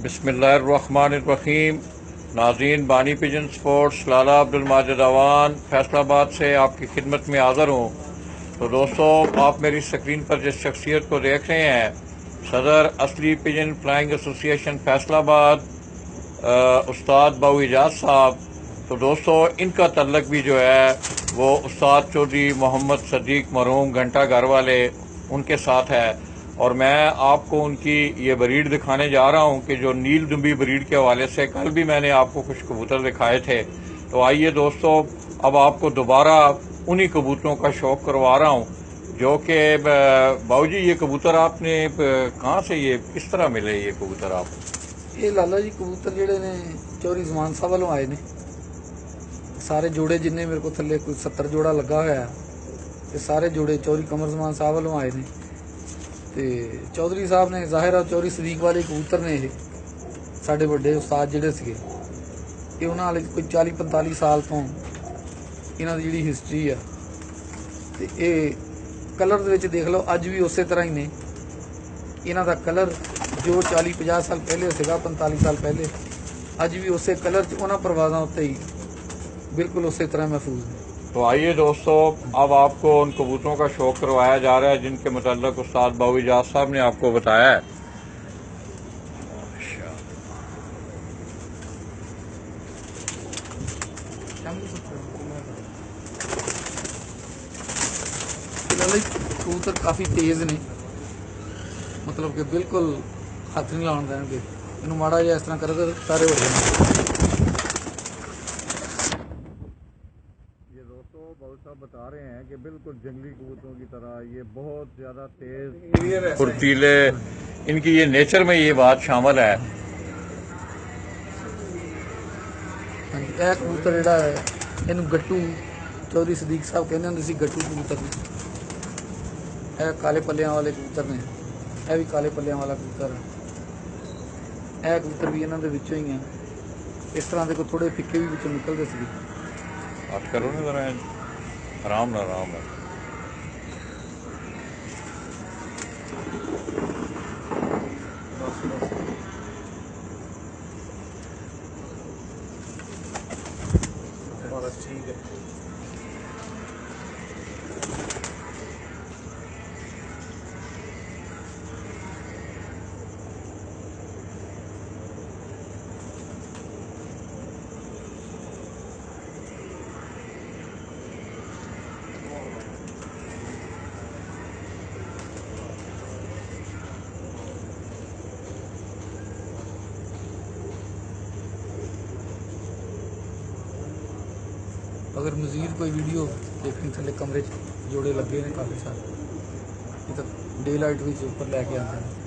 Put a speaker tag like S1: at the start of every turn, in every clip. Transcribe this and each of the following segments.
S1: बिस्मिल्लाहिर्रहमानिर्रहीम। नाज़रीन, बानी पिजन स्पोर्ट्स लाला अब्दुल माजिद अवान फैसलाबाद से आपकी खिदमत में हाज़िर हूँ। तो दोस्तों, आप मेरी स्क्रीन पर जिस शख्सियत को देख रहे हैं, सदर असली पिजन फ्लाइंग एसोसिएशन फैसलाबाद, उस्ताद बाऊ इजाज़ साहब। तो दोस्तों, इनका तल्लक भी जो है वो उस्ताद चौधरी मोहम्मद सदीक मरहूम घंटा घर वाले उनके साथ है। और मैं आपको उनकी ये ब्रीड दिखाने जा रहा हूँ कि जो नील दुम्बी ब्रीड के हवाले से कल भी मैंने आपको कुछ कबूतर दिखाए थे। तो आइए दोस्तों, अब आपको दोबारा उन्हीं कबूतरों का शौक़ करवा रहा हूँ जो कि बाबू जी, ये कबूतर आपने कहाँ से, ये किस तरह मिले ये कबूतर आप?
S2: ये लाला जी कबूतर ਜਿਹੜੇ ਨੇ ਚੌਧਰੀ ਜ਼ਮਾਨ ਸਾਹਿਬ ਵੱਲੋਂ ਆਏ ਨੇ। ਸਾਰੇ ਜੋੜੇ ਜਿੰਨੇ ਮੇਰੇ ਕੋਲ ਥੱਲੇ ਕੋਈ 70 ਜੋੜਾ ਲੱਗਾ ਹੋਇਆ ਤੇ ਸਾਰੇ ਜੋੜੇ ਚੌਧਰੀ ਕਮਰ ਜ਼ਮਾਨ ਸਾਹਿਬ ਵੱਲੋਂ ਆਏ ਨੇ। ਤੇ ਚੌਧਰੀ ਸਾਹਿਬ ਨੇ ਜ਼ਾਹਿਰਾ ਚੌਧਰੀ ਸਦੀਕ ਵਾਲੇ ਕਬੂਤਰ ਨੇ। ਇਹ ਸਾਡੇ ਵੱਡੇ ਉਸਤਾਦ ਜਿਹੜੇ ਸੀਗੇ, ਇਹ ਉਹਨਾਂ ਵਾਲੇ ਕੋਈ 40-45 ਸਾਲ ਤੋਂ ਇਹਨਾਂ ਦੀ ਜਿਹੜੀ ਹਿਸਟਰੀ ਆ। ਤੇ ਇਹ ਕਲਰ ਦੇ ਵਿੱਚ ਦੇਖ ਲਓ, ਅੱਜ ਵੀ ਉਸੇ ਤਰ੍ਹਾਂ ਹੀ ਨੇ। ਇਹਨਾਂ ਦਾ ਕਲਰ जो 40-50 साल पहले सीगा, 45 साल पहले, अज भी उस कलर च उन्होंने परवाज़ों उत्ते ही बिल्कुल उस तरह महफूज है।
S1: तो आइए दोस्तों, अब आपको उन कबूतरों का शौक़ करवाया जा रहा है जिनके मतलब उस्ताद बाऊ इजाज़ साहब ने आपको बताया है।
S2: कबूतर काफ़ी तेज़ ने, मतलब कि बिल्कुल हथ नहीं लाने देंगे। इन्हू माड़ा जिहा इस तरह करोगे सारे हो जाएंगे।
S1: ये दोस्तों बाबू साहब बता रहे हैं कि बिल्कुल जंगली कबूतरों की तरह ये बहुत ज़्यादा तेज़ फुर्तीले, इनकी ये नेचर में ये बात शामिल है।
S2: हाँ जी, यह कबूतर जिहड़ा है इनू गट्टू चौधरी सदीक साहब कहते होंदे सी, गट्टू कबूतर ने। यह काले पल्लियां वाले कबूतर ने, यह भी काले पल्लियां वाला कबूतर है। यह कबूतर भी इन्हों के ही हैं। इस तरह के कोई थोड़े फिक्के भी विचों निकलते सी।
S1: बात करो ना जरा, आराम ना आराम ना।
S2: ठीक है। अगर मजीद कोई वीडियो देखनी, थले कमरे जोड़े लगे ने काफ़ी सारे, ये तो डे लाइट भी ऊपर लैके आते हैं।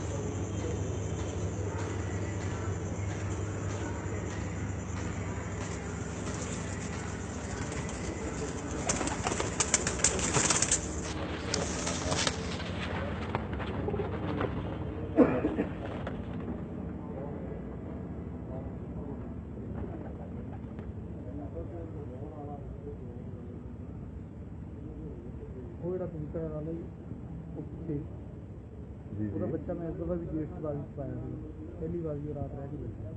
S2: वो कबूतर है वाला पूरा बच्चा मैं इस दफा भी गेस्ट बाजी पाया था। पहली बाजी रात रह गई बच्चा।